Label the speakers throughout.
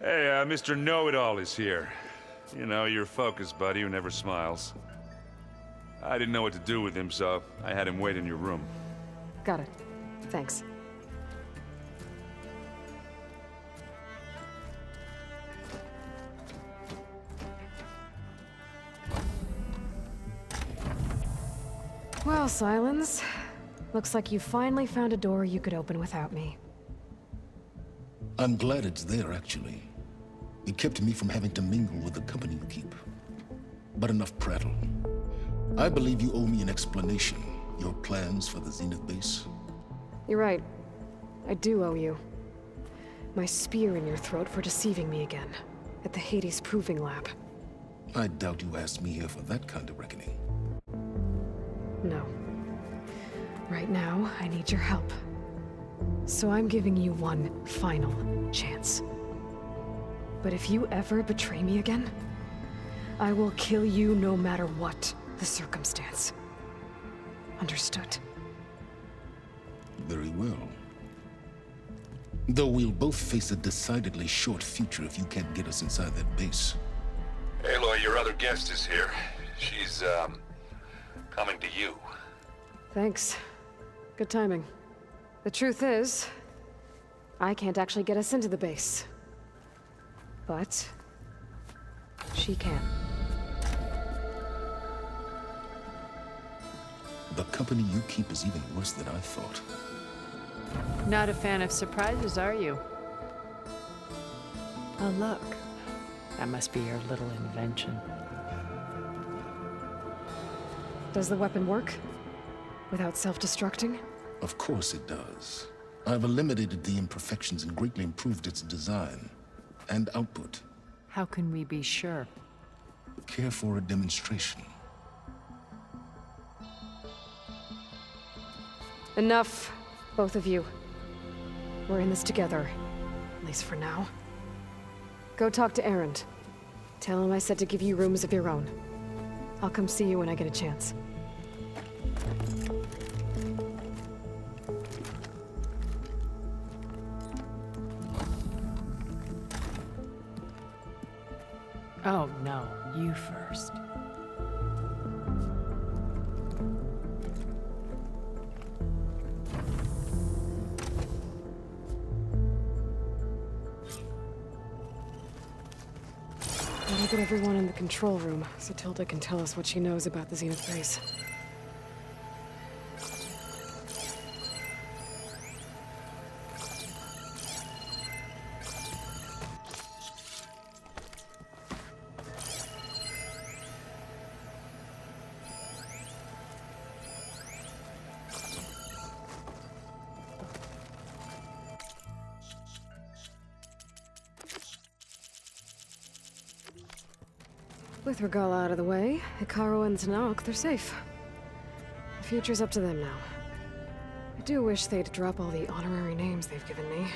Speaker 1: Hey, Mr. Know-It-All is here. You know, your focus buddy who never smiles. I didn't know what to do with him, so I had him wait in your room.
Speaker 2: Got it. Thanks. Well, Sylens. Looks like you finally found a door you could open without me.
Speaker 3: I'm glad it's there, actually. It kept me from having to mingle with the company you keep. But enough prattle. I believe you owe me an explanation. Your plans for the Zenith base?
Speaker 2: You're right. I do owe you. My spear in your throat for deceiving me again. At the Hades Proving Lab.
Speaker 3: I doubt you asked me here for that kind of reckoning.
Speaker 2: No. Right now, I need your help. So I'm giving you one final chance. But if you ever betray me again, I will kill you no matter what the circumstance. Understood?
Speaker 3: Very well. Though we'll both face a decidedly short future if you can't get us inside that base.
Speaker 1: Aloy, your other guest is here. She's, coming to you.
Speaker 2: Thanks. Good timing. The truth is, I can't actually get us into the base. But she can.
Speaker 3: The company you keep is even worse than I thought.
Speaker 4: Not a fan of surprises, are you? Oh, look. That must be your little invention.
Speaker 2: Does the weapon work? Without self-destructing?
Speaker 3: Of course it does. I've eliminated the imperfections and greatly improved its design and output.
Speaker 4: How can we be sure?
Speaker 3: Care for a demonstration?
Speaker 2: Enough, both of you. We're in this together, at least for now. Go talk to Erend. Tell him I said to give you rooms of your own. I'll come see you when I get a chance.
Speaker 4: Oh, no. You first.
Speaker 2: Gotta get everyone in the control room, so Tilda can tell us what she knows about the Zenith base. With Regalla out of the way, Hekarro and Tenakth, they're safe. The future's up to them now. I do wish they'd drop all the honorary names they've given me.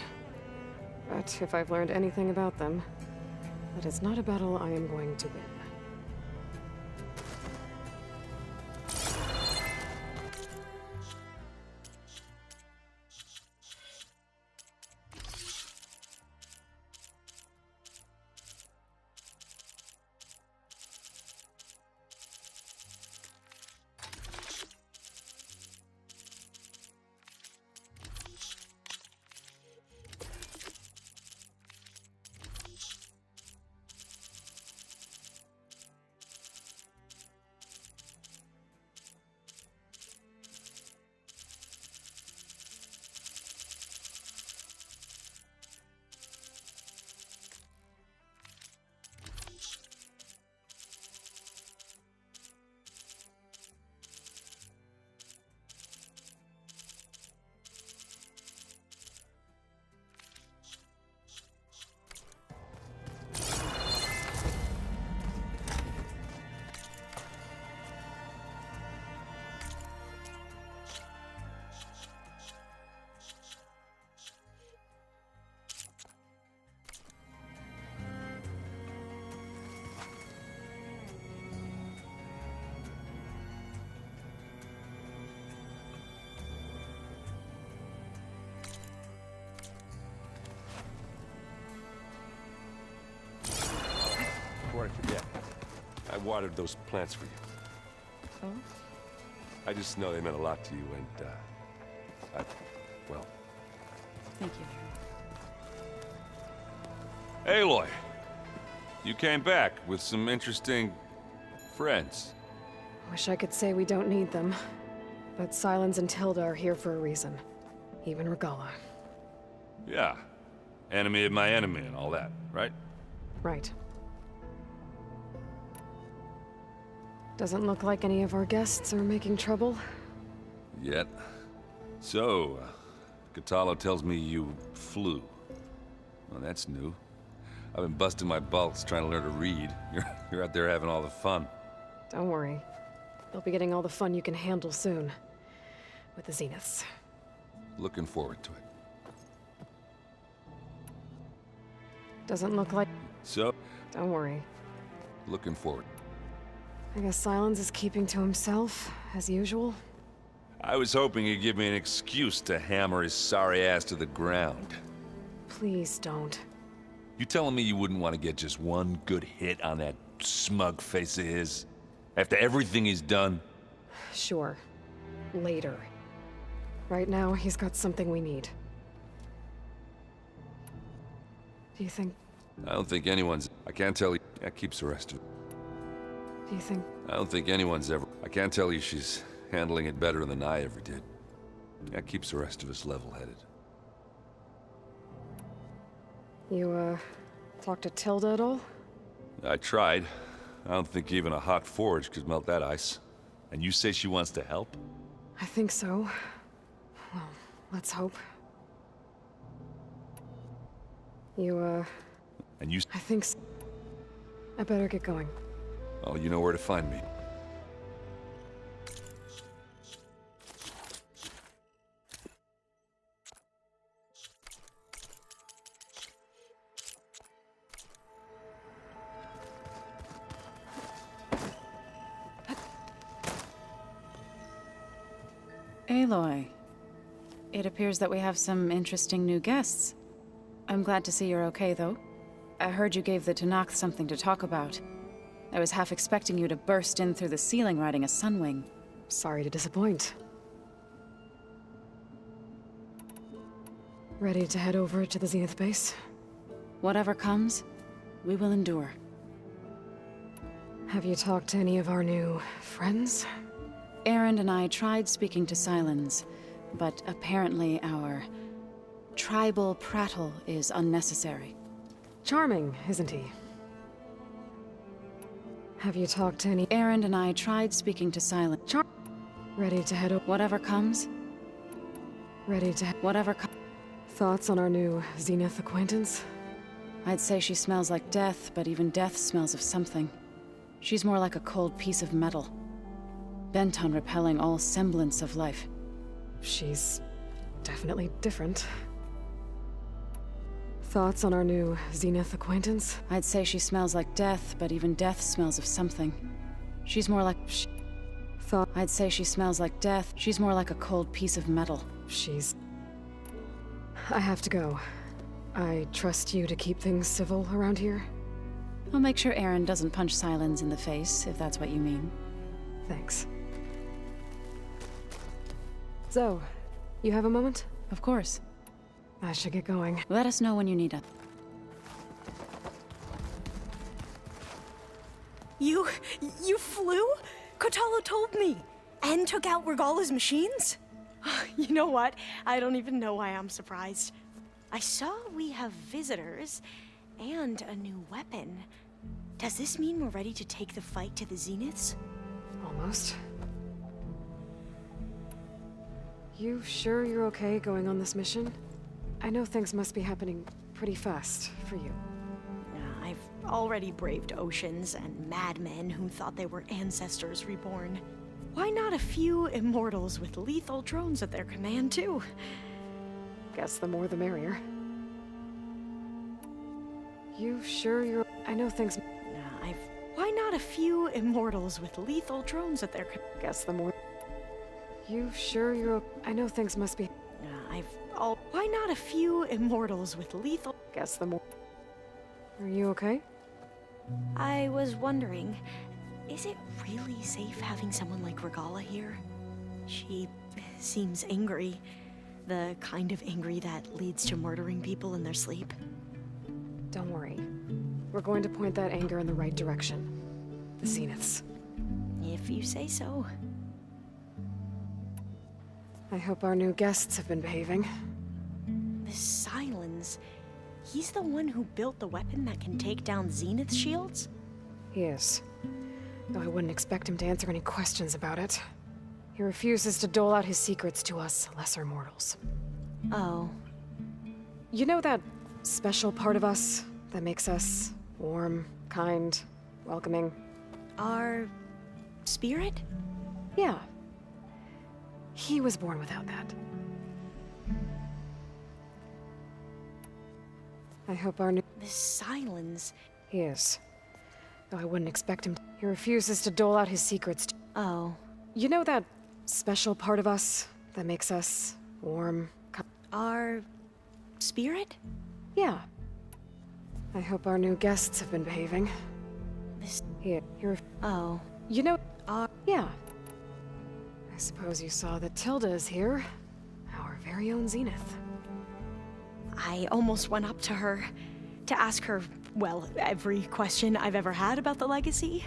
Speaker 2: But if I've learned anything about them, that it's not a battle I am going to win.
Speaker 5: watered those plants for you.
Speaker 4: Oh?
Speaker 5: I just know they meant a lot to you, and, well...
Speaker 4: Thank you.
Speaker 1: Aloy, you came back with some interesting friends.
Speaker 2: Wish I could say we don't need them. But Sylens and Tilda are here for a reason. Even Regalla.
Speaker 1: Yeah. Enemy of my enemy and all that, right?
Speaker 2: Right. Doesn't look like any of our guests are making trouble.
Speaker 1: Yet. So, Kotallo tells me you flew. Well, that's new. I've been busting my balls trying to learn to read. You're out there having all the fun.
Speaker 2: Don't worry. You'll be getting all the fun you can handle soon. With the Zeniths.
Speaker 1: Looking forward to it.
Speaker 2: Doesn't look like...
Speaker 1: So,
Speaker 2: Don't worry.
Speaker 1: looking forward.
Speaker 2: I guess Sylens is keeping to himself, as usual.
Speaker 1: I was hoping he'd give me an excuse to hammer his sorry ass to the ground.
Speaker 2: Please don't.
Speaker 1: You telling me you wouldn't want to get just one good hit on that smug face of his? After everything he's done?
Speaker 2: Sure. Later. Right now, he's got something we need. Do you think...
Speaker 1: I don't think anyone's... I can't tell you... That keeps the rest of it.
Speaker 2: Do you think...
Speaker 1: I don't think anyone's ever... I can't tell you she's handling it better than I ever did. That keeps the rest of us level-headed.
Speaker 2: You, talked to Tilda at all?
Speaker 1: I tried. I don't think even a hot forge could melt that ice. And you say she wants to help?
Speaker 2: I think so. Well, let's hope. You,
Speaker 1: And you...
Speaker 2: I think so. I better get going.
Speaker 1: Oh, you know where to find me.
Speaker 4: Aloy, it appears that we have some interesting new guests. I'm glad to see you're okay, though. I heard you gave the Tenakth something to talk about. I was half expecting you to burst in through the ceiling riding a Sunwing.
Speaker 2: Sorry to disappoint. Ready to head over to the Zenith base?
Speaker 4: Whatever comes, we will endure.
Speaker 2: Have you talked to any of our new friends?
Speaker 4: Erend and I tried speaking to Sylens, but apparently our tribal prattle is unnecessary.
Speaker 2: Charming, isn't he? Have you talked to any...
Speaker 4: Erend and I tried speaking to Sylens.
Speaker 2: Ready to head over...
Speaker 4: Whatever comes,
Speaker 2: Ready to...
Speaker 4: whatever comes.
Speaker 2: Thoughts on our new Zenith acquaintance?
Speaker 4: I'd say she smells like death, but even death smells of something. She's more like a cold piece of metal. Bent on repelling all semblance of life.
Speaker 2: She's... definitely different. Thoughts on our new Zenith acquaintance?
Speaker 4: I'd say she smells like death, but even death smells of something. She's more like... I'd say she smells like death. She's more like a cold piece of metal.
Speaker 2: She's... I have to go. I trust you to keep things civil around here?
Speaker 4: I'll make sure Erend doesn't punch Sylens in the face, if that's what you mean.
Speaker 2: Thanks. So, you have a moment?
Speaker 4: Of course.
Speaker 2: I should get going.
Speaker 4: Let us know when you need us.
Speaker 6: You flew? Kotallo told me! And took out Regalla's machines? You know what? I don't even know why I'm surprised. I saw we have visitors, and a new weapon. Does this mean we're ready to take the fight to the Zeniths?
Speaker 2: Almost. You sure you're okay going on this mission? I know things must be happening pretty fast for you.
Speaker 6: I've already braved oceans and madmen who thought they were ancestors reborn. Why not a few immortals with lethal drones at their command, too?
Speaker 2: Guess the more the merrier. You sure you're... I know things...
Speaker 6: Why not a few immortals with lethal drones at their
Speaker 2: Guess the more... You sure you're... I know things must be...
Speaker 6: Why not a few immortals with lethal...
Speaker 2: Guess the more... Are you okay?
Speaker 6: I was wondering, Is it really safe having someone like Regalla here? She seems angry. The kind of angry that leads to murdering people in their sleep.
Speaker 2: Don't worry. We're going to point that anger in the right direction. The Zeniths.
Speaker 6: If you say so.
Speaker 2: I hope our new guests have been behaving.
Speaker 6: This Sylens, he's the one who built the weapon that can take down Zenith shields?
Speaker 2: He is. Though I wouldn't expect him to answer any questions about it. He refuses to dole out his secrets to us lesser mortals.
Speaker 6: Oh.
Speaker 2: You know that special part of us that makes us warm, kind, welcoming?
Speaker 6: Our spirit?
Speaker 2: Yeah. He was born without that. I hope our new...
Speaker 6: This Sylens.
Speaker 2: He is. Though I wouldn't expect him to... He refuses to dole out his secrets to...
Speaker 6: Oh.
Speaker 2: You know that special part of us that makes us warm,
Speaker 6: Our spirit?
Speaker 2: Yeah. I hope our new guests have been behaving.
Speaker 6: This... Oh.
Speaker 2: You know... Yeah. I suppose you saw that Tilda is here. Our very own Zenith.
Speaker 6: I almost went up to her to ask her, well, every question I've ever had about the legacy.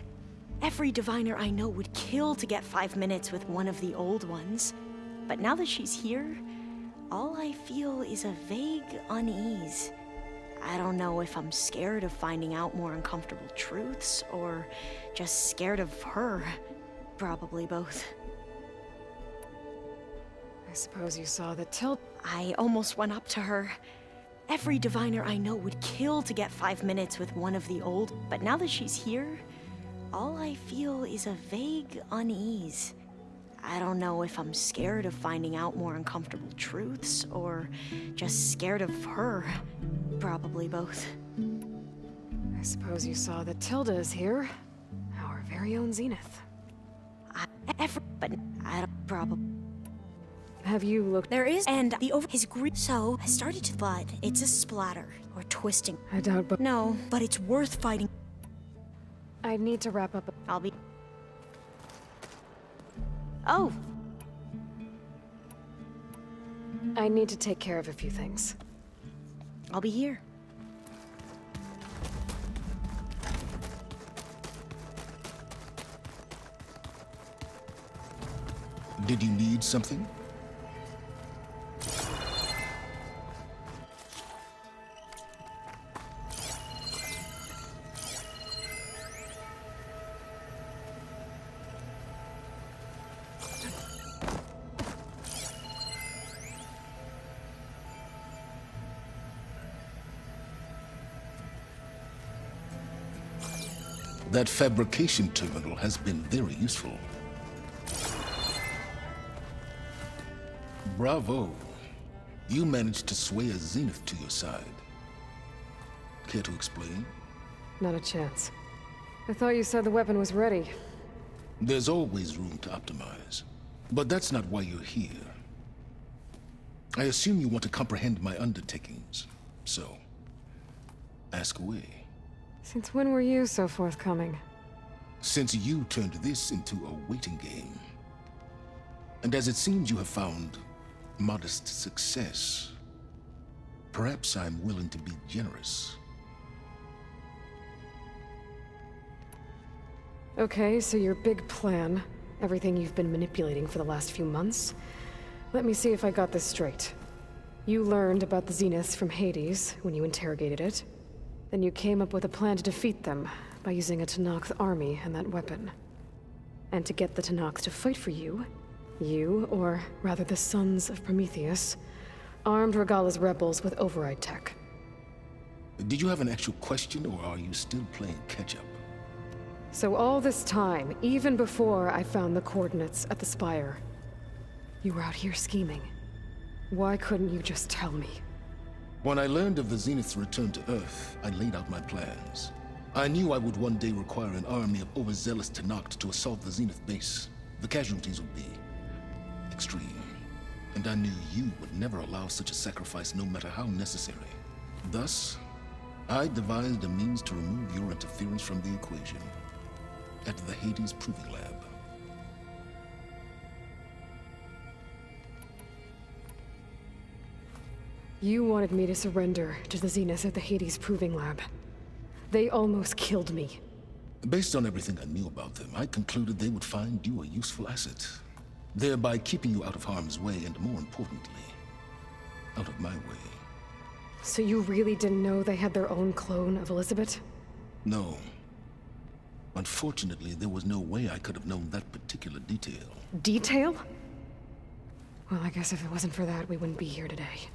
Speaker 6: Every diviner I know would kill to get 5 minutes with one of the old ones. But now that she's here, all I feel is a vague unease. I don't know if I'm scared of finding out more uncomfortable truths, or just scared of her. Probably both.
Speaker 2: I suppose you saw that Tilda...
Speaker 6: I almost went up to her. Every diviner I know would kill to get 5 minutes with one of the old, but now that she's here, all I feel is a vague unease. I don't know if I'm scared of finding out more uncomfortable truths, or just scared of her. Probably both.
Speaker 2: I suppose you saw that Tilda is here. Our very own Zenith.
Speaker 6: But I don't probably...
Speaker 2: Have you looked...
Speaker 6: There is, and the over... His grip... So, I started to thought it's a splatter, or twisting.
Speaker 2: I doubt, but...
Speaker 6: No, but it's worth fighting.
Speaker 2: I need to wrap up...
Speaker 6: I'll be... Oh!
Speaker 2: I need to take care of a few things.
Speaker 6: I'll be here.
Speaker 3: Did you need something? That fabrication terminal has been very useful. Bravo. You managed to sway a Zenith to your side. Care to explain?
Speaker 2: Not a chance. I thought you said the weapon was ready.
Speaker 3: There's always room to optimize. But that's not why you're here. I assume you want to comprehend my undertakings. So, ask away.
Speaker 2: Since when were you so forthcoming?
Speaker 3: Since you turned this into a waiting game. And as it seems you have found modest success, perhaps I'm willing to be generous.
Speaker 2: Okay, so your big plan, everything you've been manipulating for the last few months. Let me see if I got this straight. You learned about the Zeniths from Hades when you interrogated it. Then you came up with a plan to defeat them by using a Tenakth army and that weapon. And to get the Tenakth to fight for you, or rather the Sons of Prometheus, armed Regalla's rebels with override tech.
Speaker 3: Did you have an actual question, or are you still playing catch-up?
Speaker 2: So all this time, even before I found the coordinates at the Spire, you were out here scheming. Why couldn't you just tell me?
Speaker 3: When I learned of the Zenith's return to Earth, I laid out my plans. I knew I would one day require an army of overzealous Tenakth to assault the Zenith base. The casualties would be extreme. And I knew you would never allow such a sacrifice, no matter how necessary. Thus, I devised a means to remove your interference from the equation. at the Hades Proving Lab.
Speaker 2: You wanted me to surrender to the Zenith at the Hades Proving Lab. They almost killed me.
Speaker 3: Based on everything I knew about them, I concluded they would find you a useful asset, thereby keeping you out of harm's way and, more importantly, out of my way.
Speaker 2: So you really didn't know they had their own clone of Elizabeth?
Speaker 3: No. Unfortunately, there was no way I could have known that particular detail.
Speaker 2: Detail? Well, I guess if it wasn't for that, we wouldn't be here today.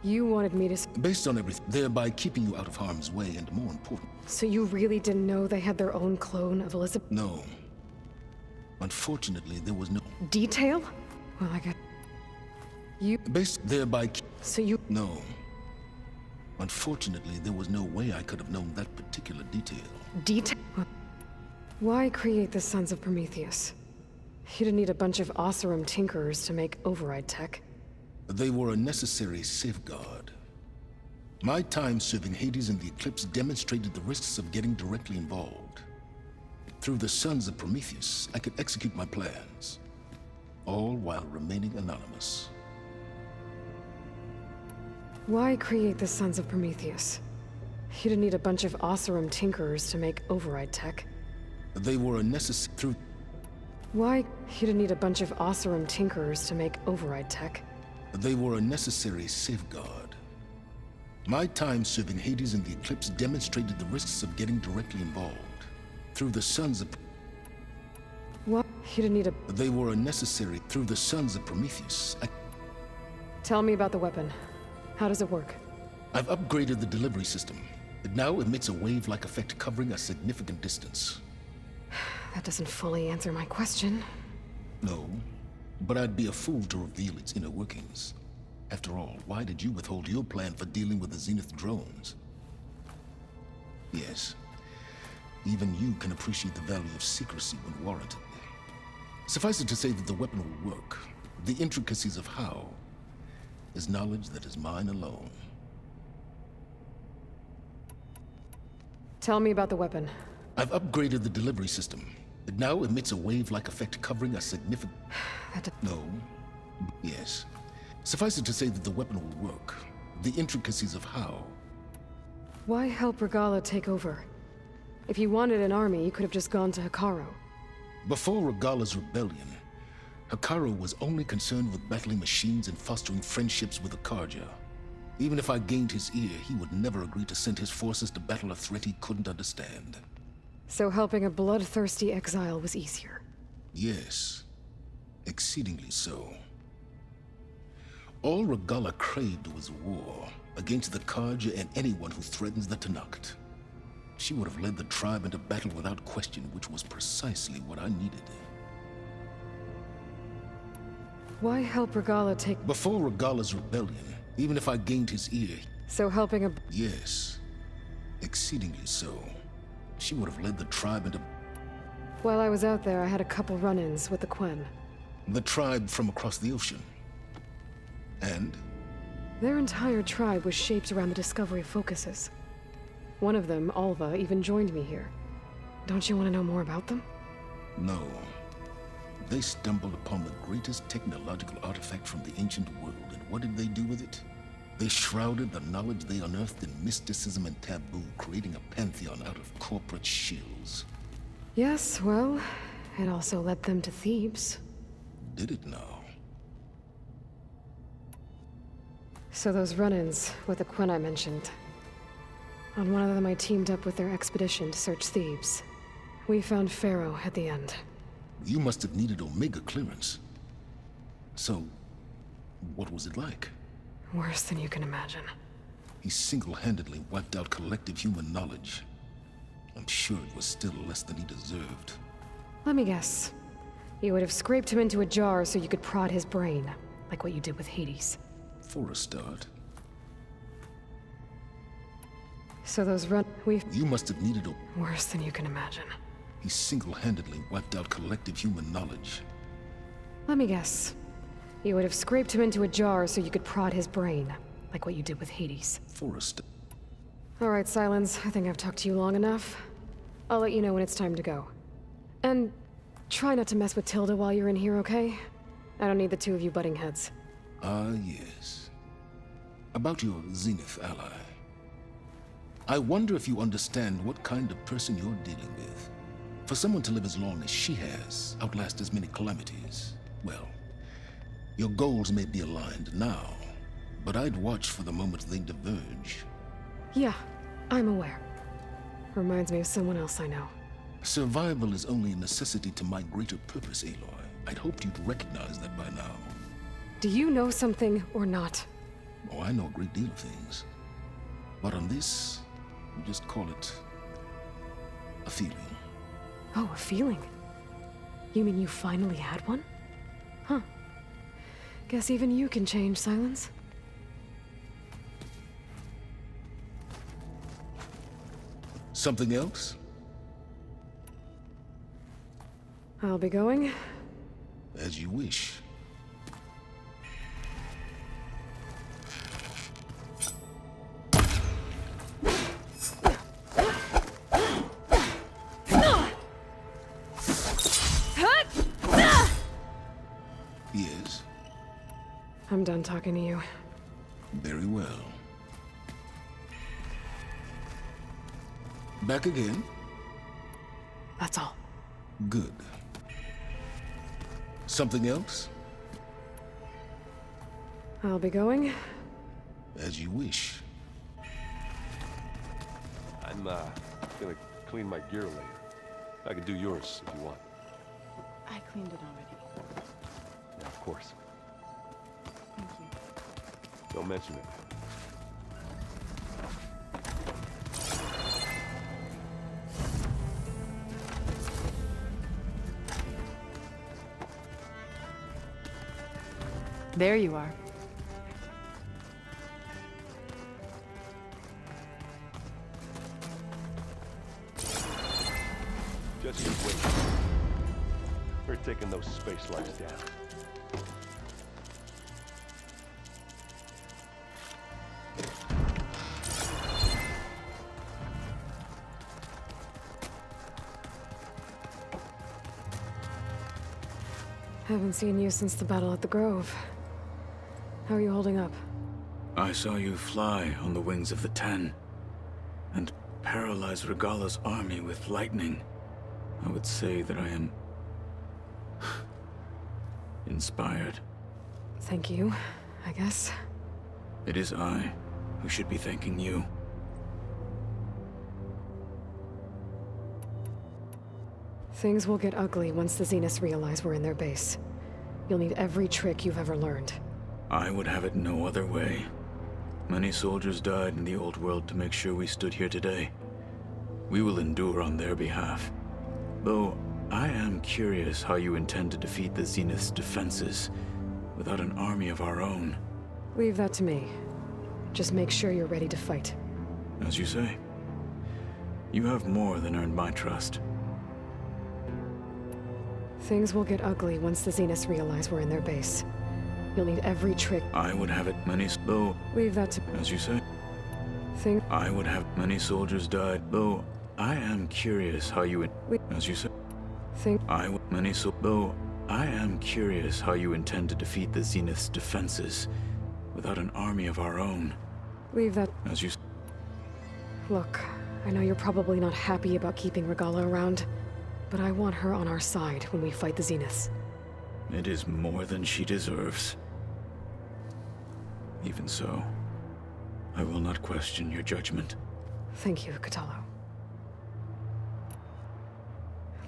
Speaker 2: You wanted me to...
Speaker 3: Based on everything, thereby keeping you out of harm's way and, more important...
Speaker 2: So you really didn't know they had their own clone of Elizabeth?
Speaker 3: No. Unfortunately, there was no...
Speaker 2: Detail? Well, I guess... You...
Speaker 3: Thereby...
Speaker 2: So you...
Speaker 3: No. Unfortunately, there was no way I could have known that particular detail.
Speaker 2: Detail? Why create the Sons of Prometheus? You didn't need a bunch of Oseram tinkerers to make override tech.
Speaker 3: They were a necessary safeguard. My time serving Hades in the Eclipse demonstrated the risks of getting directly involved. Through the Sons of Prometheus, I could execute my plans, all while remaining anonymous.
Speaker 2: Why create the Sons of Prometheus? You didn't need a bunch of Oseram tinkerers to make override tech.
Speaker 3: They were a necessary...
Speaker 2: Why? You didn't need a bunch of Oseram tinkerers to make override tech.
Speaker 3: They were a necessary safeguard. My time serving Hades in the Eclipse demonstrated the risks of getting directly involved. Through the Sons of...
Speaker 2: What? You didn't need a...
Speaker 3: They were a necessary... Through the Sons of Prometheus,
Speaker 2: Tell me about the weapon. How does it work?
Speaker 3: I've upgraded the delivery system. It now emits a wave-like effect covering a significant distance.
Speaker 2: That doesn't fully answer my question.
Speaker 3: No, but I'd be a fool to reveal its inner workings. After all, why did you withhold your plan for dealing with the Zenith drones? Yes, even you can appreciate the value of secrecy when warranted. Suffice it to say that the weapon will work. The intricacies of how is knowledge that is mine alone.
Speaker 2: Tell me about the weapon.
Speaker 3: I've upgraded the delivery system. It now emits a wave-like effect covering a significant... No. Yes. Suffice it to say that the weapon will work. The intricacies of how...
Speaker 2: Why help Regalla take over? If you wanted an army, you could have just gone to Hekarro.
Speaker 3: Before Regalla's rebellion, Hekarro was only concerned with battling machines and fostering friendships with the Carja. Even if I gained his ear, he would never agree to send his forces to battle a threat he couldn't understand.
Speaker 2: So helping a bloodthirsty exile was easier?
Speaker 3: Yes. Exceedingly so. All Regalla craved was war against the Carja and anyone who threatens the Tenakth. She would have led the tribe into battle without question, which was precisely what I needed.
Speaker 2: Why help Regalla take...
Speaker 3: Before Regalla's rebellion, even if I gained his ear...
Speaker 2: So helping a...
Speaker 3: Yes. Exceedingly so. She would have led the tribe into...
Speaker 2: While I was out there, I had a couple run-ins with the Quen.
Speaker 3: The tribe from across the ocean. And?
Speaker 2: Their entire tribe was shaped around the discovery of focuses. One of them, Alva, even joined me here. Don't you want to know more about them?
Speaker 3: No. They stumbled upon the greatest technological artifact from the ancient world, and what did they do with it? They shrouded the knowledge they unearthed in mysticism and taboo, creating a pantheon out of corporate shills.
Speaker 2: Yes, well, it also led them to Thebes.
Speaker 3: Did it now?
Speaker 2: So those run-ins with the Quen I mentioned. On one of them I teamed up with their expedition to search Thebes. We found Pharaoh at the end.
Speaker 3: You must have needed Omega clearance. So, what was it like?
Speaker 2: Worse than you can imagine.
Speaker 3: He single-handedly wiped out collective human knowledge. I'm sure it was still less than he deserved.
Speaker 2: Let me guess. You would have scraped him into a jar so you could prod his brain, like what you did with Hades.
Speaker 3: For a start.
Speaker 2: So those
Speaker 3: You must have needed
Speaker 2: Worse than you can imagine.
Speaker 3: He single-handedly wiped out collective human knowledge.
Speaker 2: Let me guess. You would have scraped him into a jar so you could prod his brain, like what you did with Hades.
Speaker 3: For a start.
Speaker 2: All right, Silence. I think I've talked to you long enough. I'll let you know when it's time to go. And try not to mess with Tilda while you're in here, okay? I don't need the two of you butting heads.
Speaker 3: Ah, yes. About your Zenith ally. I wonder if you understand what kind of person you're dealing with. For someone to live as long as she has, outlast as many calamities, well, your goals may be aligned now, but I'd watch for the moment they diverge.
Speaker 2: Yeah, I'm aware. Reminds me of someone else I know.
Speaker 3: Survival is only a necessity to my greater purpose, Aloy. I'd hoped you'd recognize that by now.
Speaker 2: Do you know something or not?
Speaker 3: Oh, I know a great deal of things. But on this, we just call it a feeling.
Speaker 2: Oh, a feeling? You mean you finally had one? Huh. Guess even you can change, Silence.
Speaker 3: Something else?
Speaker 2: I'll be going.
Speaker 3: As you wish. Yes.
Speaker 2: I'm done talking to you.
Speaker 3: Very well. Back again?
Speaker 2: That's all.
Speaker 3: Good. Something else?
Speaker 2: I'll be going.
Speaker 3: As you wish.
Speaker 5: I'm, gonna clean my gear later. I can do yours if you want.
Speaker 4: I cleaned it already.
Speaker 5: Yeah, of course.
Speaker 4: Thank you.
Speaker 5: Don't mention it.
Speaker 4: There you are.
Speaker 5: Just you wait. We're taking those space lights down.
Speaker 2: Haven't seen you since the battle at the Grove. How are you holding up?
Speaker 7: I saw you fly on the wings of the Ten, and paralyze Regalla's army with lightning. I would say that I am inspired.
Speaker 2: Thank you, I guess.
Speaker 7: It is I who should be thanking you.
Speaker 2: Things will get ugly once the Zeniths realize we're in their base. You'll need every trick you've ever learned.
Speaker 7: I would have it no other way. Many soldiers died in the old world to make sure we stood here today. We will endure on their behalf. Though, I am curious how you intend to defeat the Zenith's defenses without an army of our own.
Speaker 2: Leave that to me. Just make sure you're ready to fight.
Speaker 7: As you say. You have more than earned my trust.
Speaker 2: Things will get ugly once the Zeniths realize we're in their base. You'll need every trick.
Speaker 7: I would have it though.
Speaker 2: Leave that to...
Speaker 7: As you say.
Speaker 2: I
Speaker 7: would have many soldiers died, though I am curious how you... As you say. Though I am curious how you intend to defeat the Zenith's defenses without an army of our own.
Speaker 2: Leave that...
Speaker 7: As you...
Speaker 2: Look, I know you're probably not happy about keeping Regalla around, but I want her on our side when we fight the Zeniths.
Speaker 7: It is more than she deserves. Even so, I will not question your judgment.
Speaker 2: Thank you, Kotallo.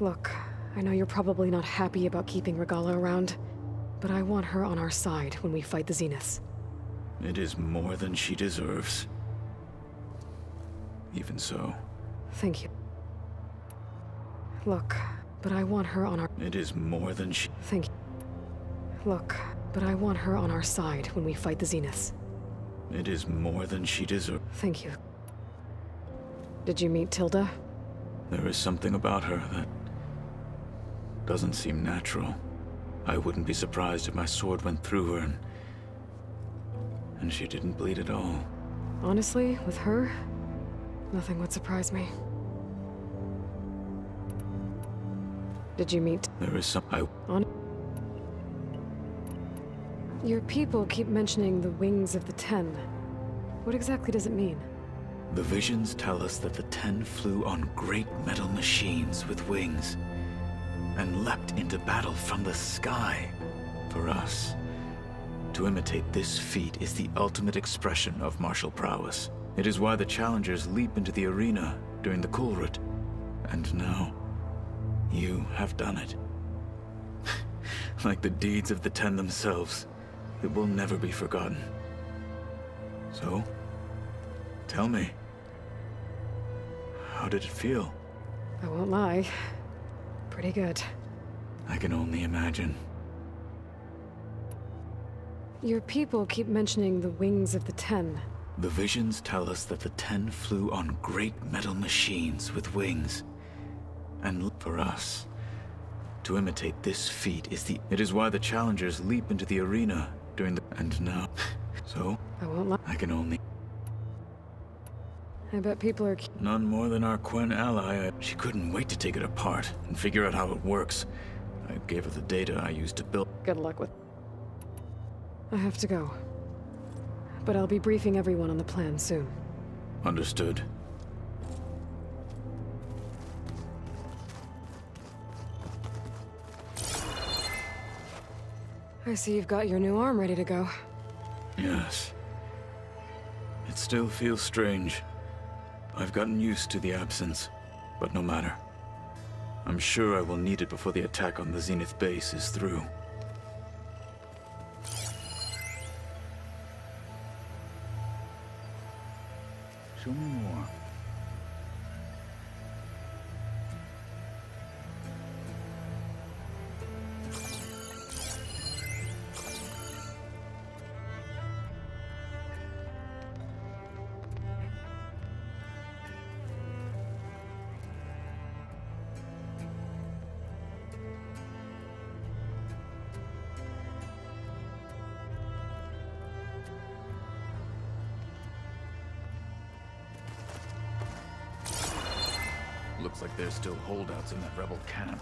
Speaker 2: Look, I know you're probably not happy about keeping Regalla around, but I want her on our side when we fight the Zeniths.
Speaker 7: It is more than she deserves. Even so.
Speaker 2: Thank you. Look, but I want her on our...
Speaker 7: It is more than she...
Speaker 2: Thank you. Look, but I want her on our side when we fight the Zeniths.
Speaker 7: It is more than she deserves.
Speaker 2: Thank you. Did you meet Tilda?
Speaker 7: There is something about her that doesn't seem natural. I wouldn't be surprised if my sword went through her and she didn't bleed at all.
Speaker 2: Honestly, with her, Nothing would surprise me. Did you meet
Speaker 7: There is some...
Speaker 2: on? Your people keep mentioning the wings of the Ten. What exactly does it mean?
Speaker 7: The visions tell us that the Ten flew on great metal machines with wings, and leapt into battle from the sky. For us, to imitate this feat is the ultimate expression of martial prowess. It is why the challengers leap into the arena during the Kulrut. And now, you have done it. Like the deeds of the Ten themselves, it will never be forgotten. So, tell me, how did it feel?
Speaker 2: I won't lie. Pretty good.
Speaker 7: I can only imagine.
Speaker 2: Your people keep mentioning the wings of the Ten.
Speaker 7: The visions tell us that the Ten flew on great metal machines with wings. And for us, to imitate this feat is the... It is why the challengers leap into the arena during the... And now... So,
Speaker 2: I won't lie.
Speaker 7: I can only...
Speaker 2: I bet people are...
Speaker 7: None more than our Quen ally. She couldn't wait to take it apart and figure out how it works. I gave her the data I used to build...
Speaker 2: Good luck with... I have to go. But I'll be briefing everyone on the plan soon.
Speaker 7: Understood.
Speaker 2: I see you've got your new arm ready to go.
Speaker 7: Yes. It still feels strange. I've gotten used to the absence, but no matter. I'm sure I will need it before the attack on the Zenith base is through. Show me more. Looks like there's still holdouts in that rebel camp.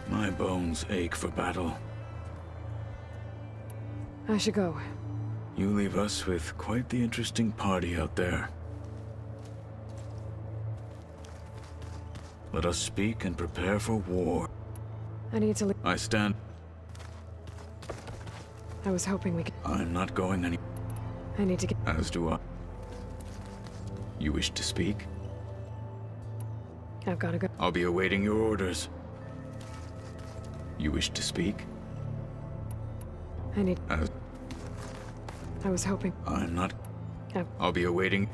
Speaker 7: My bones ache for battle.
Speaker 2: I should go.
Speaker 7: You leave us with quite the interesting party out there. Let us speak and prepare for war.
Speaker 2: I need to leave.
Speaker 7: I stand.
Speaker 2: I was hoping we could...
Speaker 7: I'm not going any...
Speaker 2: I need to get...
Speaker 7: As do I. You wish to speak?
Speaker 2: I've gotta go.
Speaker 7: I'll be awaiting your orders. You wish to speak?
Speaker 2: I need...
Speaker 7: As...
Speaker 2: I was hoping...
Speaker 7: I'm not...
Speaker 2: I've...
Speaker 7: I'll be awaiting...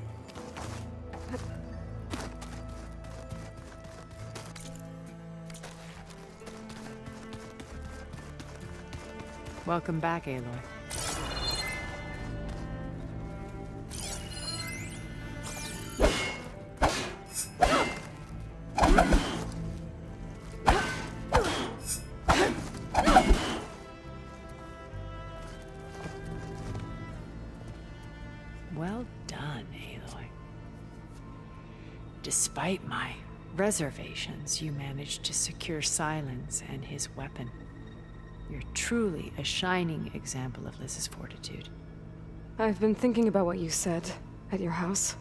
Speaker 8: Welcome back, Aloy. Well done, Aloy. Despite my reservations, you managed to secure Silence and his weapon. You're truly a shining example of Liz's fortitude.
Speaker 2: I've been thinking about what you said at your house.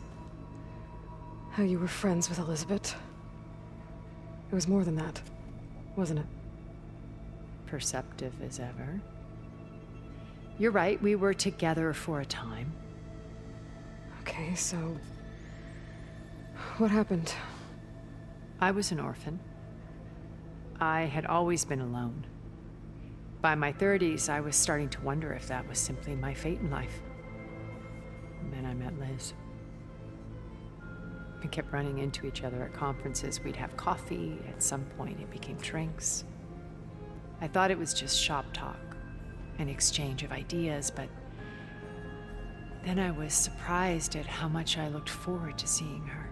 Speaker 2: How you were friends with Elizabeth. It was more than that, wasn't it?
Speaker 8: Perceptive as ever. You're right, we were together for a time.
Speaker 2: Okay, so... what happened?
Speaker 8: I was an orphan. I had always been alone. By my 30s, I was starting to wonder if that was simply my fate in life. And then I met Liz. We kept running into each other at conferences. We'd have coffee. At some point, it became drinks. I thought it was just shop talk, an exchange of ideas, but then I was surprised at how much I looked forward to seeing her.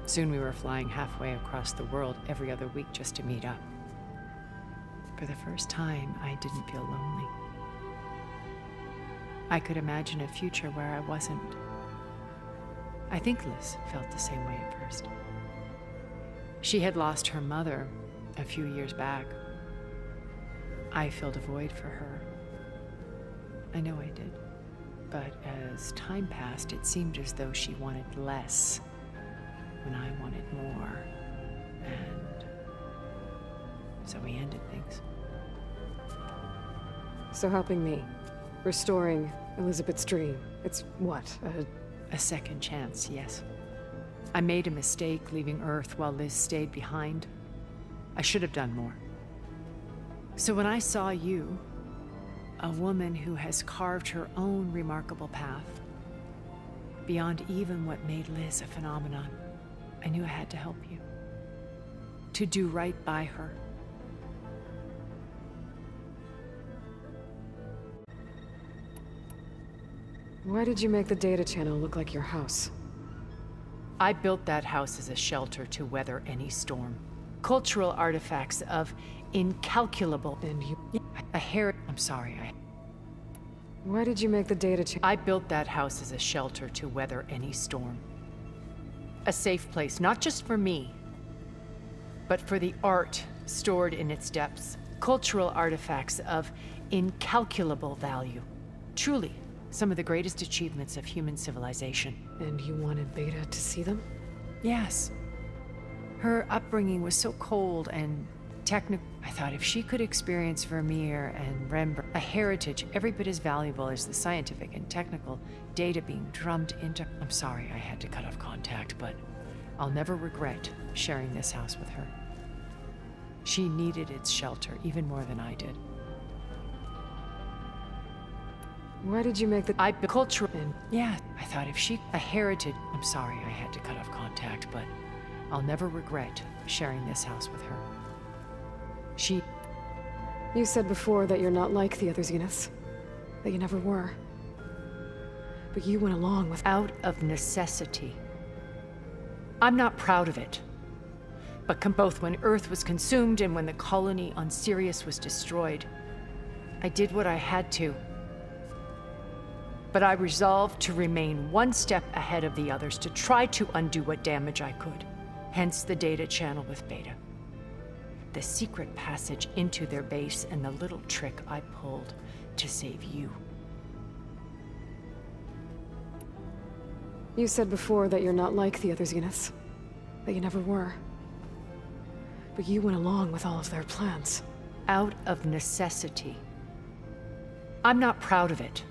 Speaker 8: Soon we were flying halfway across the world every other week just to meet up. For the first time, I didn't feel lonely. I could imagine a future where I wasn't. I think Liz felt the same way at first. She had lost her mother a few years back. I filled a void for her. I know I did. But as time passed, it seemed as though she wanted less when I wanted more. And so we ended things.
Speaker 2: So helping me, restoring Elizabeth's dream, it's what,
Speaker 8: a second chance, yes. I made a mistake leaving Earth while Liz stayed behind. I should have done more. So when I saw you, a woman who has carved her own remarkable path, beyond even what made Liz a phenomenon, I knew I had to help you. To do right by her.
Speaker 2: Why did you make the data channel look like your house?
Speaker 8: I built that house as a shelter to weather any storm. Cultural artifacts of incalculable...
Speaker 2: And you...
Speaker 8: I'm sorry,
Speaker 2: Why did you make the data channel?
Speaker 8: I built that house as a shelter to weather any storm. A safe place, not just for me, but for the art stored in its depths. Cultural artifacts of incalculable value. Truly, some of the greatest achievements of human civilization.
Speaker 2: And you wanted Beta to see them?
Speaker 8: Yes. Her upbringing was so cold and technical. I thought if she could experience Vermeer and Rembrandt, a heritage every bit as valuable as the scientific and technical data being drummed into... I'm sorry I had to cut off contact, but I'll never regret sharing this house with her. She needed its shelter even more than I did.
Speaker 2: Why did you make the...
Speaker 8: Cultural... Yeah, I thought if she... A heritage... I'm sorry I had to cut off contact, but I'll never regret sharing this house with her. She...
Speaker 2: You said before that you're not like the other Zeniths. That you never were. But you went along with...
Speaker 8: Out of necessity. I'm not proud of it. But both when Earth was consumed and when the colony on Sirius was destroyed, I did what I had to. But I resolved to remain one step ahead of the others to try to undo what damage I could. Hence the data channel with Beta. The secret passage into their base and the little trick I pulled to save you.
Speaker 2: You said before that you're not like the other Zeniths. That you never were. But you went along with all of their plans.
Speaker 8: Out of necessity. I'm not proud of it.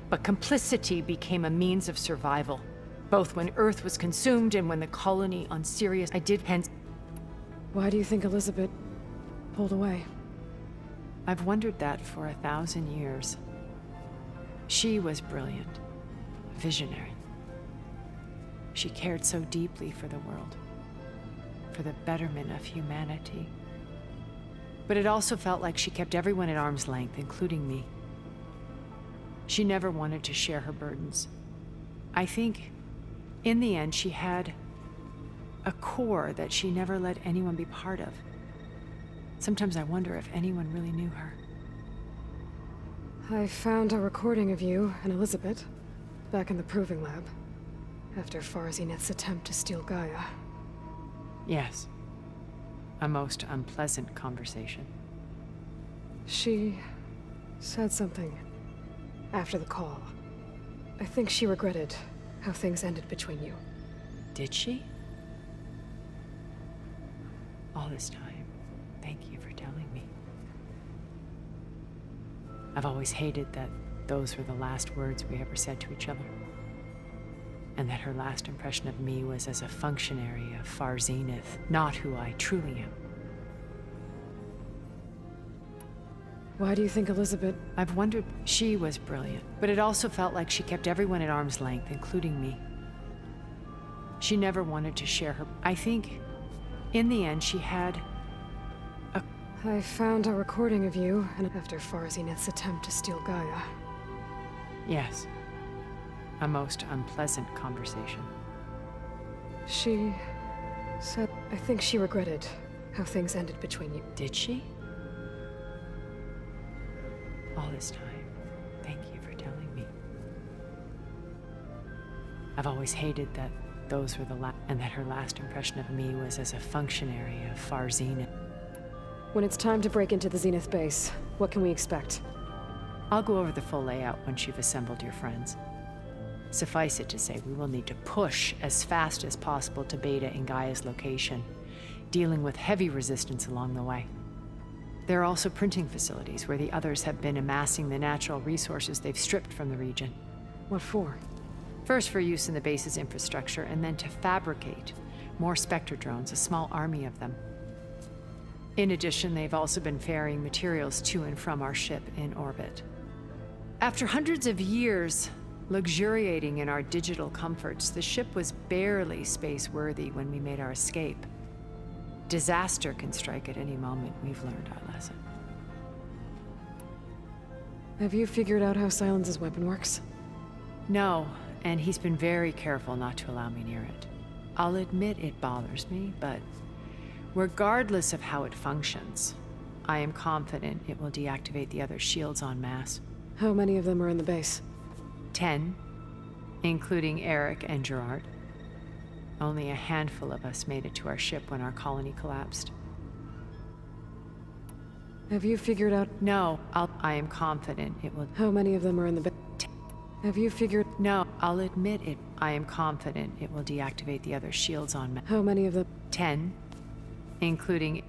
Speaker 8: But complicity became a means of survival. Both when Earth was consumed and when the colony on Sirius... I did hence...
Speaker 2: Why do you think Elizabeth pulled away?
Speaker 8: I've wondered that for 1,000 years. She was brilliant. Visionary. She cared so deeply for the world. For the betterment of humanity. But it also felt like she kept everyone at arm's length, including me. She never wanted to share her burdens. I think, in the end, she had a core that she never let anyone be part of. Sometimes I wonder if anyone really knew her.
Speaker 2: I found a recording of you and Elizabeth back in the Proving Lab after Far Zenith's attempt to steal Gaia.
Speaker 8: Yes. A most unpleasant conversation.
Speaker 2: She said something after the call. I think she regretted how things ended between you.
Speaker 8: Did she? All this time, thank you for telling me. I've always hated that those were the last words we ever said to each other. And that her last impression of me was as a functionary of Far Zenith, not who I truly am.
Speaker 2: Why do you think Elizabeth...
Speaker 8: I've wondered. She was brilliant, but it also felt like she kept everyone at arm's length, including me. She never wanted to share her. I think, in the end, she had a...
Speaker 2: I found a recording of you after Far Zenith's attempt to steal Gaia.
Speaker 8: Yes. A most unpleasant conversation.
Speaker 2: She said, I think she regretted how things ended between you.
Speaker 8: Did she? All this time, thank you for telling me. I've always hated that those were the and that her last impression of me was as a functionary of Far Zenith.
Speaker 2: When it's time to break into the Zenith base, what can we expect?
Speaker 8: I'll go over the full layout once you've assembled your friends. Suffice it to say, we will need to push as fast as possible to Beta and Gaia's location, dealing with heavy resistance along the way. There are also printing facilities where the others have been amassing the natural resources they've stripped from the region.
Speaker 2: What for?
Speaker 8: First for use in the base's infrastructure, and then to fabricate more Spectre drones, a small army of them. In addition, they've also been ferrying materials to and from our ship in orbit. After hundreds of years luxuriating in our digital comforts, the ship was barely space-worthy when we made our escape. Disaster can strike at any moment. We've learned our lesson.
Speaker 2: Have you figured out how Silence's weapon works?
Speaker 8: No, and he's been very careful not to allow me near it. I'll admit it bothers me, but regardless of how it functions, I am confident it will deactivate the other shields en masse.
Speaker 2: How many of them are in the base?
Speaker 8: 10, including Eric and Gerard. Only a handful of us made it to our ship when our colony collapsed.
Speaker 2: Have you figured out...
Speaker 8: No, I am confident it will...
Speaker 2: How many of them are in the base? Have you figured...
Speaker 8: No, I'll admit it. I am confident it will deactivate the other shields en masse.
Speaker 2: How many of them?
Speaker 8: 10, including...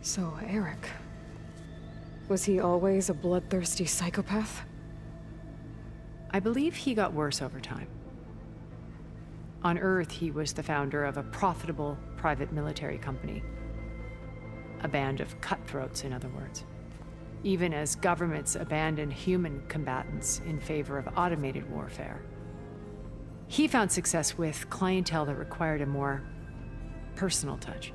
Speaker 2: So, Eric... was he always a bloodthirsty psychopath?
Speaker 8: I believe he got worse over time. On Earth, he was the founder of a profitable private military company. A band of cutthroats, in other words. Even as governments abandoned human combatants in favor of automated warfare. He found success with clientele that required a more personal touch.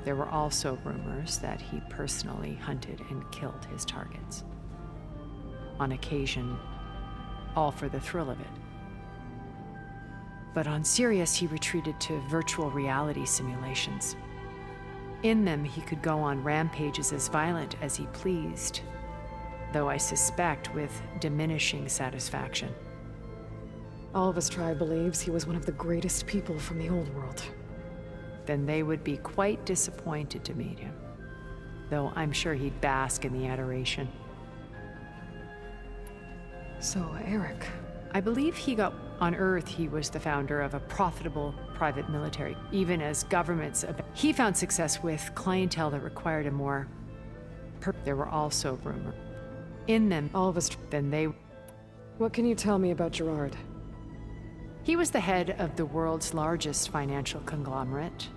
Speaker 8: There were also rumors that he personally hunted and killed his targets. On occasion, all for the thrill of it. But on Sirius, he retreated to virtual reality simulations. In them, he could go on rampages as violent as he pleased, though I suspect with diminishing satisfaction.
Speaker 2: Alva's tribe believes he was one of the greatest people from the old world.
Speaker 8: Then they would be quite disappointed to meet him, though I'm sure he'd bask in the adoration.
Speaker 2: So, Eric...
Speaker 8: I believe he got... On Earth, he was the founder of a profitable private military. Even as governments... He found success with clientele that required a more... There were also rumors. In them...
Speaker 2: Alva's...
Speaker 8: Then they...
Speaker 2: What can you tell me about Gerard?
Speaker 8: He was the head of the world's largest financial conglomerate,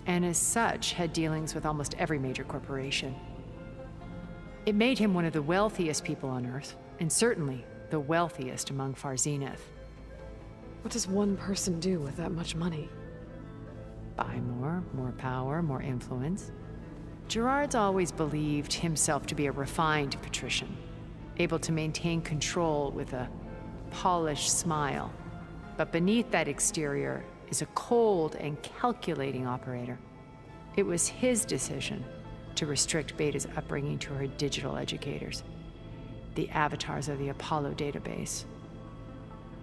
Speaker 8: and as such, had dealings with almost every major corporation. It made him one of the wealthiest people on Earth, and certainly the wealthiest among Far Zenith.
Speaker 2: What does one person do with that much money?
Speaker 8: Buy more power, more influence. Gerard's always believed himself to be a refined patrician, able to maintain control with a polished smile. But beneath that exterior is a cold and calculating operator. It was his decision to restrict Beta's upbringing to her digital educators, the avatars of the Apollo database,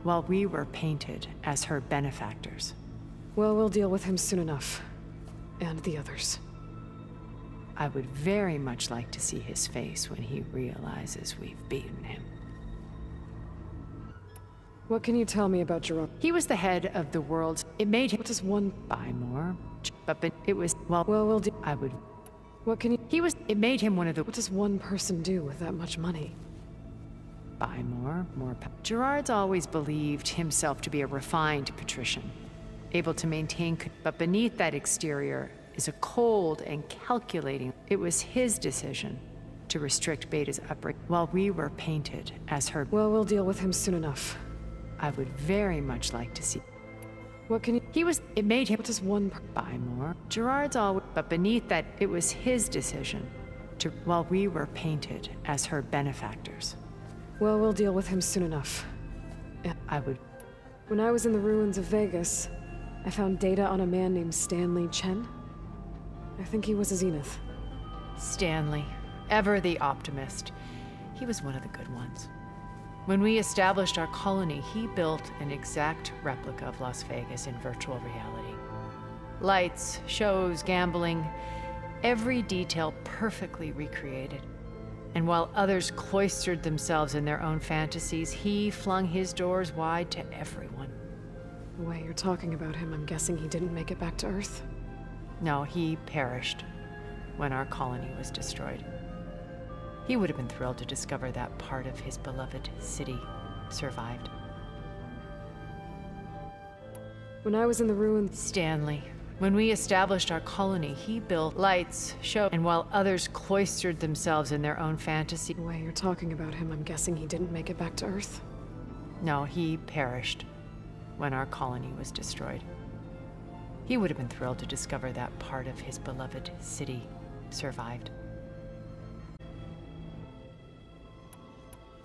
Speaker 8: while we were painted as her benefactors.
Speaker 2: Well, we'll deal with him soon enough. And the others.
Speaker 8: I would very much like to see his face when he realizes we've beaten him.
Speaker 2: What can you tell me about Gerard?
Speaker 8: He was the head of the world's... It made him...
Speaker 2: What does one...
Speaker 8: Buy more, but it was... Well,
Speaker 2: we'll do...
Speaker 8: I would...
Speaker 2: What can you...
Speaker 8: He was... It made him one of the...
Speaker 2: What does one person do with that much money?
Speaker 8: Buy more Gerard's always believed himself to be a refined patrician, able to maintain... But beneath that exterior is a cold and calculating... It was his decision to restrict Beta's upbringing, while we were painted as her...
Speaker 2: Well, we'll deal with him soon enough.
Speaker 8: I would very much like to see.
Speaker 2: What can you...
Speaker 8: It made him
Speaker 2: What does one...
Speaker 8: buy more. Gerard's always... But beneath that, it was his decision to... While we were painted as her benefactors.
Speaker 2: Well, we'll deal with him soon enough.
Speaker 8: I would...
Speaker 2: When I was in the ruins of Vegas, I found data on a man named Stanley Chen. I think he was a Zenith.
Speaker 8: Stanley, ever the optimist. He was one of the good ones. When we established our colony, he built an exact replica of Las Vegas in virtual reality. Lights, shows, gambling, every detail perfectly recreated. And while others cloistered themselves in their own fantasies, he flung his doors wide to everyone.
Speaker 2: The way you're talking about him, I'm guessing he didn't make it back to Earth?
Speaker 8: No, he perished when our colony was destroyed. He would have been thrilled to discover that part of his beloved city survived.
Speaker 2: When I was in the ruins...
Speaker 8: Stanley. When we established our colony, he built lights, shows, and while others cloistered themselves in their own fantasy...
Speaker 2: The way you're talking about him, I'm guessing he didn't make it back to Earth?
Speaker 8: No, he perished when our colony was destroyed. He would have been thrilled to discover that part of his beloved city survived.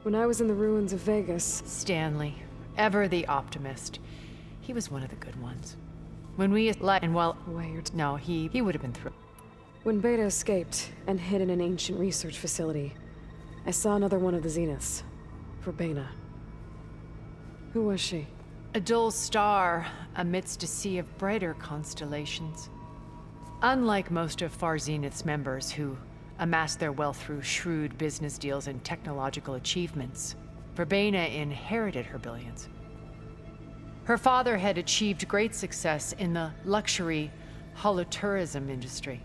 Speaker 2: When I was in the ruins of Vegas...
Speaker 8: Stanley, ever the optimist. He was one of the good ones. When we... And while... No, he would have been thrilled.
Speaker 2: When Beta escaped and hid in an ancient research facility, I saw another one of the Zeniths. Verbena. Who was she?
Speaker 8: A dull star amidst a sea of brighter constellations. Unlike most of Far Zenith's members who amassed their wealth through shrewd business deals and technological achievements, Verbena inherited her billions. Her father had achieved great success in the luxury holotourism industry.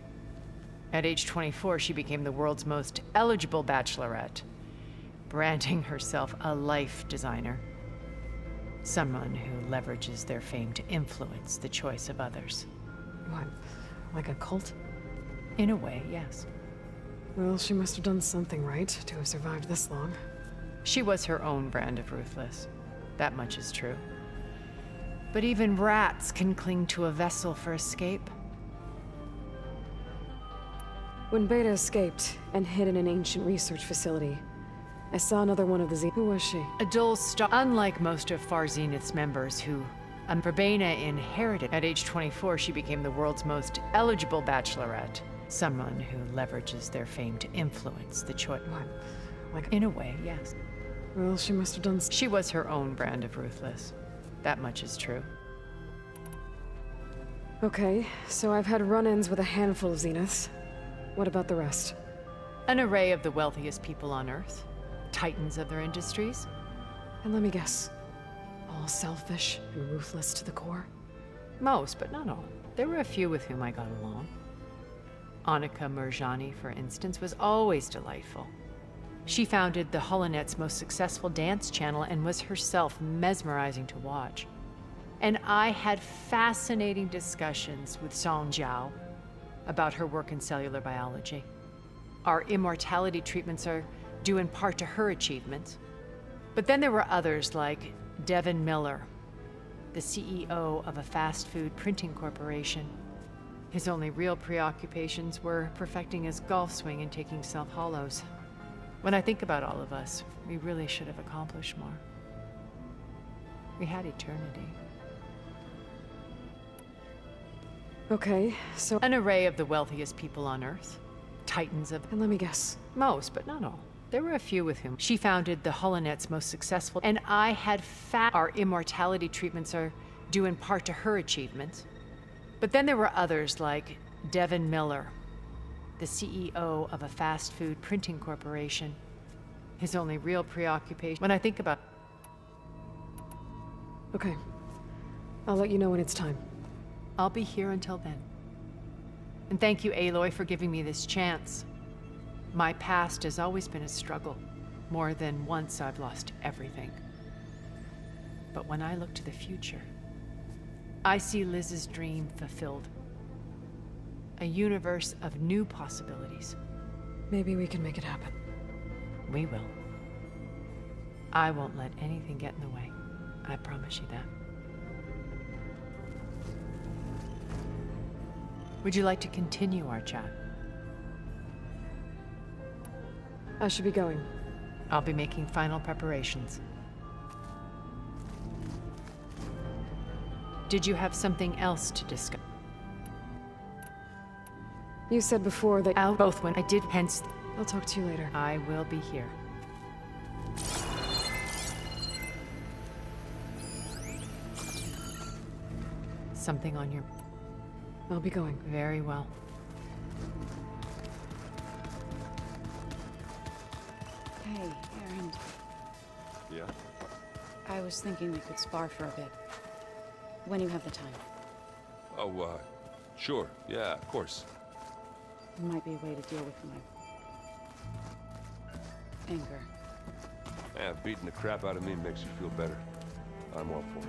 Speaker 8: At age 24, she became the world's most eligible bachelorette, branding herself a life designer. Someone who leverages their fame to influence the choice of others.
Speaker 2: What? Like a cult?
Speaker 8: In a way, yes.
Speaker 2: Well, she must have done something right to have survived this long.
Speaker 8: She was her own brand of ruthless. That much is true. But even rats can cling to a vessel for escape.
Speaker 2: When Beta escaped and hid in an ancient research facility, I saw another one of the Zeniths. Who was she?
Speaker 8: A dull star. Unlike most of Far Zenith's members who Verbena inherited. At age 24, she became the world's most eligible bachelorette. Someone who leverages their fame to influence the choice.
Speaker 2: What? Like...
Speaker 8: In a way, yes.
Speaker 2: Well, she must have done...
Speaker 8: She was her own brand of ruthless. That much is true.
Speaker 2: Okay, so I've had run-ins with a handful of Zeniths. What about the rest?
Speaker 8: An array of the wealthiest people on Earth. Titans of their industries.
Speaker 2: And let me guess. All selfish and ruthless to the core?
Speaker 8: Most, but not all. There were a few with whom I got along. Annika Murjani, for instance, was always delightful. She founded the HoloNet's most successful dance channel and was herself mesmerizing to watch. And I had fascinating discussions with Song Jiao about her work in cellular biology. Our immortality treatments are due in part to her achievements. But then there were others like Devin Miller, the CEO of a fast food printing corporation. His only real preoccupations were perfecting his golf swing and taking self-hollows. When I think about all of us, we really should have accomplished more. We had eternity.
Speaker 2: Okay, so...
Speaker 8: An array of the wealthiest people on Earth. Titans of...
Speaker 2: And let me guess.
Speaker 8: Most, but not all. There were a few with whom she founded the HoloNet's most successful... And I had Our immortality treatments are due in part to her achievements. But then there were others like Devin Miller, the CEO of a fast food printing corporation. His only real preoccupation... When I think about...
Speaker 2: Okay. I'll let you know when it's time.
Speaker 8: I'll be here until then. And thank you, Aloy, for giving me this chance. My past has always been a struggle. More than once I've lost everything. But when I look to the future, I see Liz's dream fulfilled. A universe of new possibilities.
Speaker 2: Maybe we can make it happen.
Speaker 8: We will. I won't let anything get in the way. I promise you that. Would you like to continue our chat?
Speaker 2: I should be going.
Speaker 8: I'll be making final preparations. Did you have something else to discuss?
Speaker 2: You said before that
Speaker 8: Out both when I did, hence
Speaker 2: I'll talk to you later.
Speaker 8: I will be here. Something on your...
Speaker 2: I'll be going.
Speaker 8: Very well.
Speaker 4: Hey, Erend.
Speaker 5: Yeah?
Speaker 4: I was thinking we could spar for a bit. When you have the time.
Speaker 5: Oh, sure. Yeah, of course.
Speaker 4: Might be a way to deal with my... anger.
Speaker 5: Yeah, beating the crap out of me makes you feel better. I'm all for it.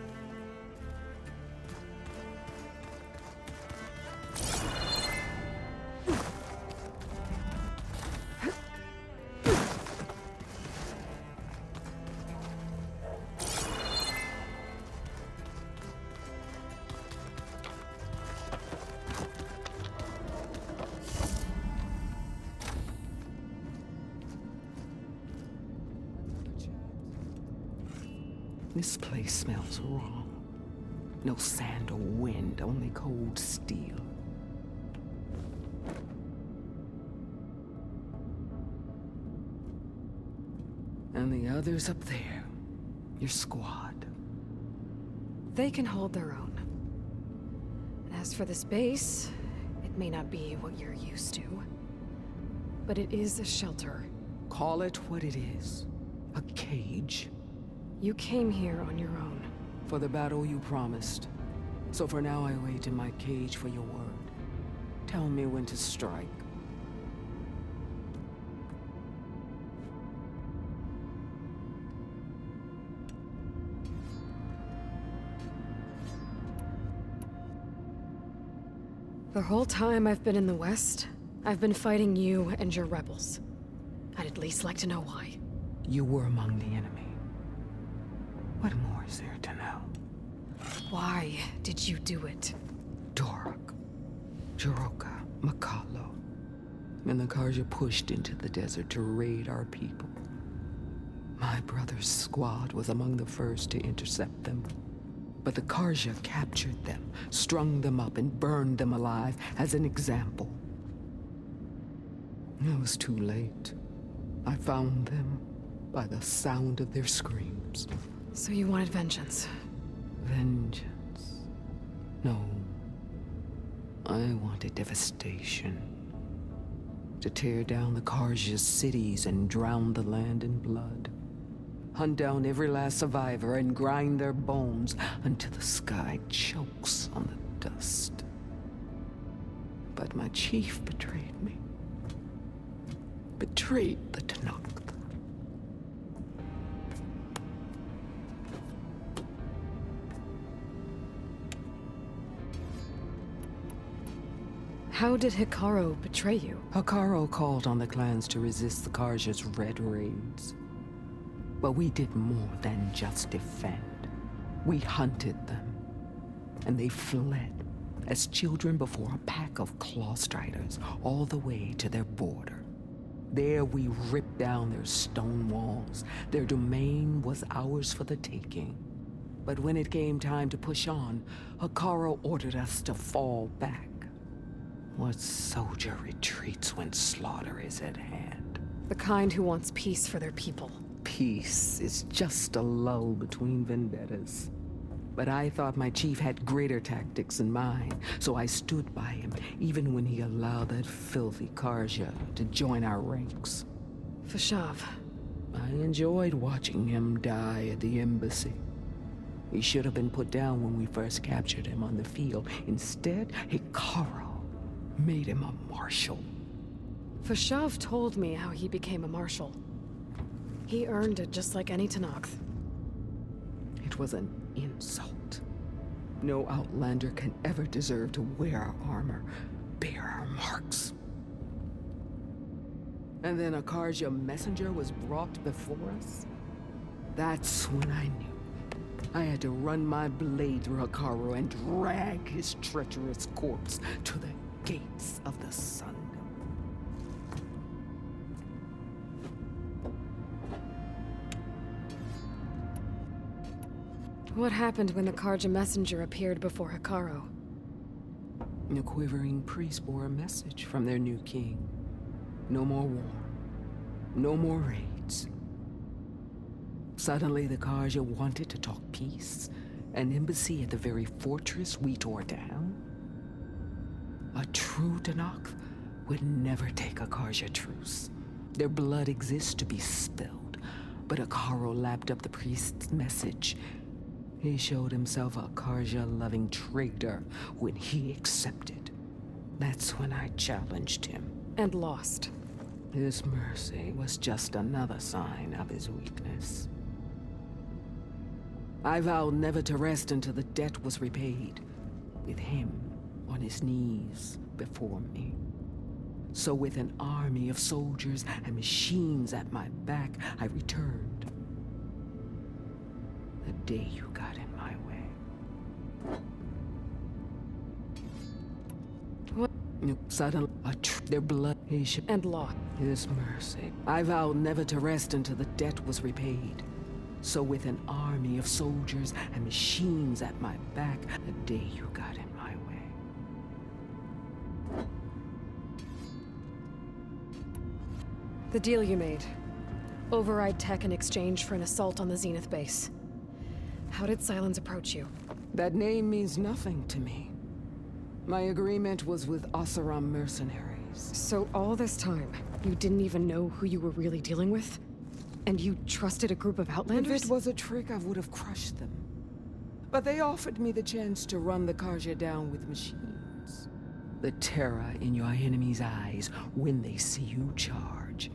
Speaker 9: This place smells wrong. No sand or wind, only cold steel. And the others up there, your squad.
Speaker 2: They can hold their own. And as for this base, it may not be what you're used to, but it is a shelter.
Speaker 9: Call it what it is. A cage.
Speaker 2: You came here on your own.
Speaker 9: For the battle you promised. So for now I wait in my cage for your word. Tell me when to strike.
Speaker 2: The whole time I've been in the West, I've been fighting you and your rebels. I'd at least like to know why.
Speaker 9: You were among the enemy. What more is there to know?
Speaker 2: Why did you do it?
Speaker 9: Dorok, Jiroka, Makalo, and the Karja pushed into the desert to raid our people. My brother's squad was among the first to intercept them. But the Karja captured them, strung them up, and burned them alive as an example. It was too late. I found them by the sound of their screams.
Speaker 2: So you wanted vengeance?
Speaker 9: Vengeance? No. I wanted devastation. To tear down the Karja's cities and drown the land in blood. Hunt down every last survivor and grind their bones until the sky chokes on the dust. But my chief betrayed me. Betrayed the Tenakth.
Speaker 2: How did Hekarro betray you?
Speaker 9: Hekarro called on the clans to resist the Karja's red raids. But we did more than just defend. We hunted them. And they fled, as children before a pack of Clawstriders, all the way to their border. There we ripped down their stone walls. Their domain was ours for the taking. But when it came time to push on, Hekarro ordered us to fall back. What soldier retreats when slaughter is at hand?
Speaker 2: The kind who wants peace for their people.
Speaker 9: Peace is just a lull between vendettas. But I thought my chief had greater tactics in mind, so I stood by him, even when he allowed that filthy Karja to join our ranks.
Speaker 2: Fashav.
Speaker 9: I enjoyed watching him die at the embassy. He should have been put down when we first captured him on the field. Instead, Hekarro made him a marshal.
Speaker 2: Fashav told me how he became a marshal. He earned it just like any Tenakth.
Speaker 9: It was an insult. No Outlander can ever deserve to wear our armor, bear our marks. And then a Karja messenger was brought before us? That's when I knew. I had to run my blade through Hekarro and drag his treacherous corpse to the gates of the sun.
Speaker 2: What happened when the Carja messenger appeared before Hekarro?
Speaker 9: The quivering priest bore a message from their new king. No more war. No more raids. Suddenly, the Carja wanted to talk peace. An embassy at the very fortress we tore down? A true Tenakth would never take a Carja truce. Their blood exists to be spilled, but Hekarro lapped up the priest's message. He showed himself a Carja-loving traitor when he accepted. That's when I challenged him.
Speaker 2: And lost.
Speaker 9: His mercy was just another sign of his weakness. I vowed never to rest until the debt was repaid, with him on his knees before me. So with an army of soldiers and machines at my back, I returned. The day you got in my way.
Speaker 2: What?
Speaker 9: Suddenly, their blood
Speaker 2: and lost.
Speaker 9: His mercy. I vowed never to rest until the debt was repaid. So with an army of soldiers and machines at my back, the day you got in my way.
Speaker 2: The deal you made. Override tech in exchange for an assault on the Zenith base. How did Sylens approach you?
Speaker 9: That name means nothing to me. My agreement was with Oseram mercenaries.
Speaker 2: So all this time, you didn't even know who you were really dealing with? And you trusted a group of Outlanders?
Speaker 9: If it was a trick, I would have crushed them. But they offered me the chance to run the Carja down with machines. The terror in your enemy's eyes when they see you charge.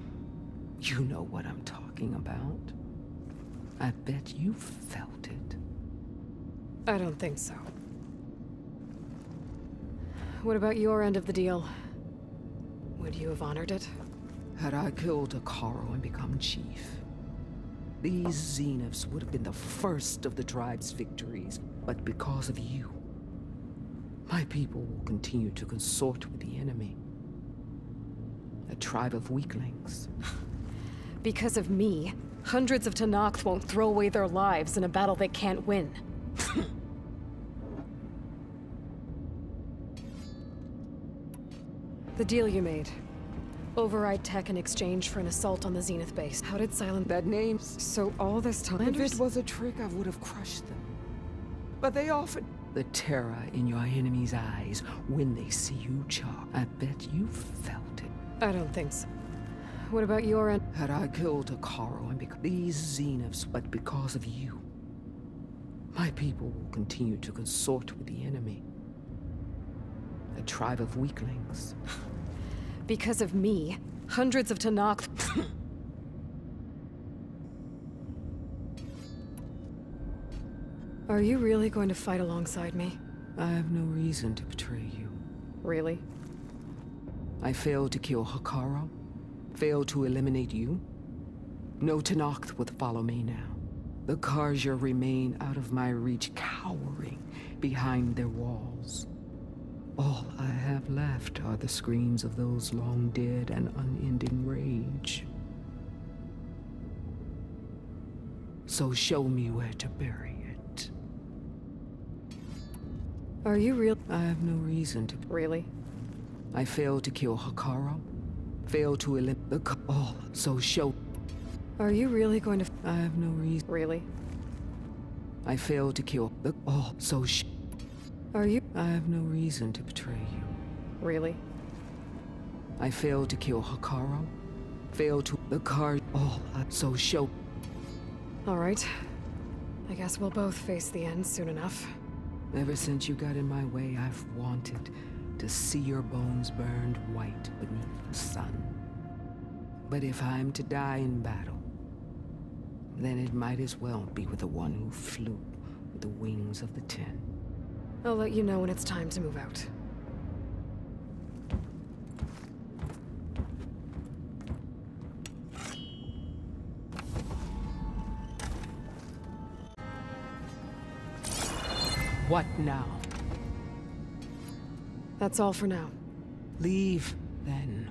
Speaker 9: You know what I'm talking about. I bet you felt it.
Speaker 2: I don't think so. What about your end of the deal? Would you have honored it?
Speaker 9: Had I killed Hekarro and become chief, these Zeniths would have been the first of the tribe's victories. But because of you, my people will continue to consort with the enemy. A tribe of weaklings.
Speaker 2: Because of me, hundreds of Tenakth won't throw away their lives in a battle they can't win. The deal you made. Override tech in exchange for an assault on the Zenith base. How did Sylens...
Speaker 9: That name...
Speaker 2: So all this time...
Speaker 9: If it was a trick, I would have crushed them. But they offered... The terror in your enemy's eyes when they see you charge. I bet you felt it.
Speaker 2: I don't think so. What about your end?
Speaker 9: Had I killed Hekarro and become these Zeniths, but because of you, my people will continue to consort with the enemy. A tribe of weaklings.
Speaker 2: Because of me, hundreds of Tenakth... Are you really going to fight alongside me?
Speaker 9: I have no reason to betray you.
Speaker 2: Really?
Speaker 9: I failed to kill Hekarro, failed to eliminate you. No Tenakth would follow me now. The Carja remain out of my reach, cowering behind their walls. All I have left are the screams of those long dead and unending rage. So show me where to bury it.
Speaker 2: Are you real?
Speaker 9: I have no reason to.
Speaker 2: Really?
Speaker 9: I failed to kill Hekarro, failed to eliminate the all. So show.
Speaker 2: Are you really going to?
Speaker 9: I have no reason.
Speaker 2: Really?
Speaker 9: I failed to kill the all. So
Speaker 2: Are you?
Speaker 9: I have no reason to betray you.
Speaker 2: Really?
Speaker 9: I failed to kill Hekarro, failed to the car. All. So show.
Speaker 2: All right. I guess we'll both face the end soon enough.
Speaker 9: Ever since you got in my way, I've wanted to see your bones burned white beneath the sun. But if I'm to die in battle, then it might as well be with the one who flew with the wings of the Ten.
Speaker 2: I'll let you know when it's time to move out.
Speaker 9: What now?
Speaker 2: That's all for now.
Speaker 9: Leave, then.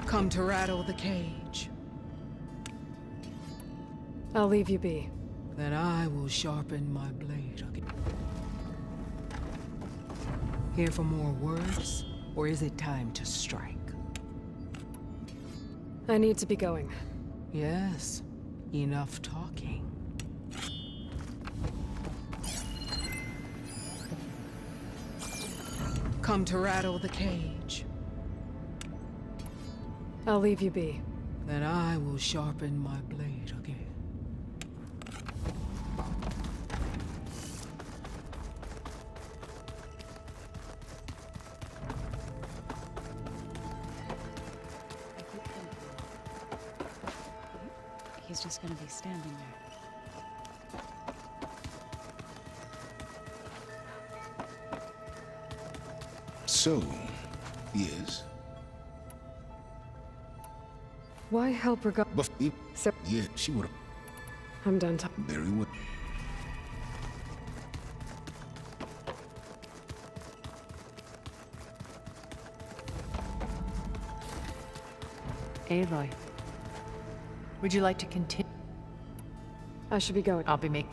Speaker 9: Come to rattle the cage.
Speaker 2: I'll leave you be.
Speaker 9: Then I will sharpen my blade again. Here for more words, or is it time to strike?
Speaker 2: I need to be going.
Speaker 9: Yes, enough talking. Come to rattle the cage.
Speaker 2: I'll leave you be.
Speaker 9: Then I will sharpen my blade again.
Speaker 4: He's just gonna be standing there.
Speaker 3: So, yes.
Speaker 2: Why help her go? So,
Speaker 3: Yeah, she would have.
Speaker 2: I'm done talking.
Speaker 3: Very well.
Speaker 8: Aloy, would you like to continue?
Speaker 2: I should be going.
Speaker 8: I'll be making...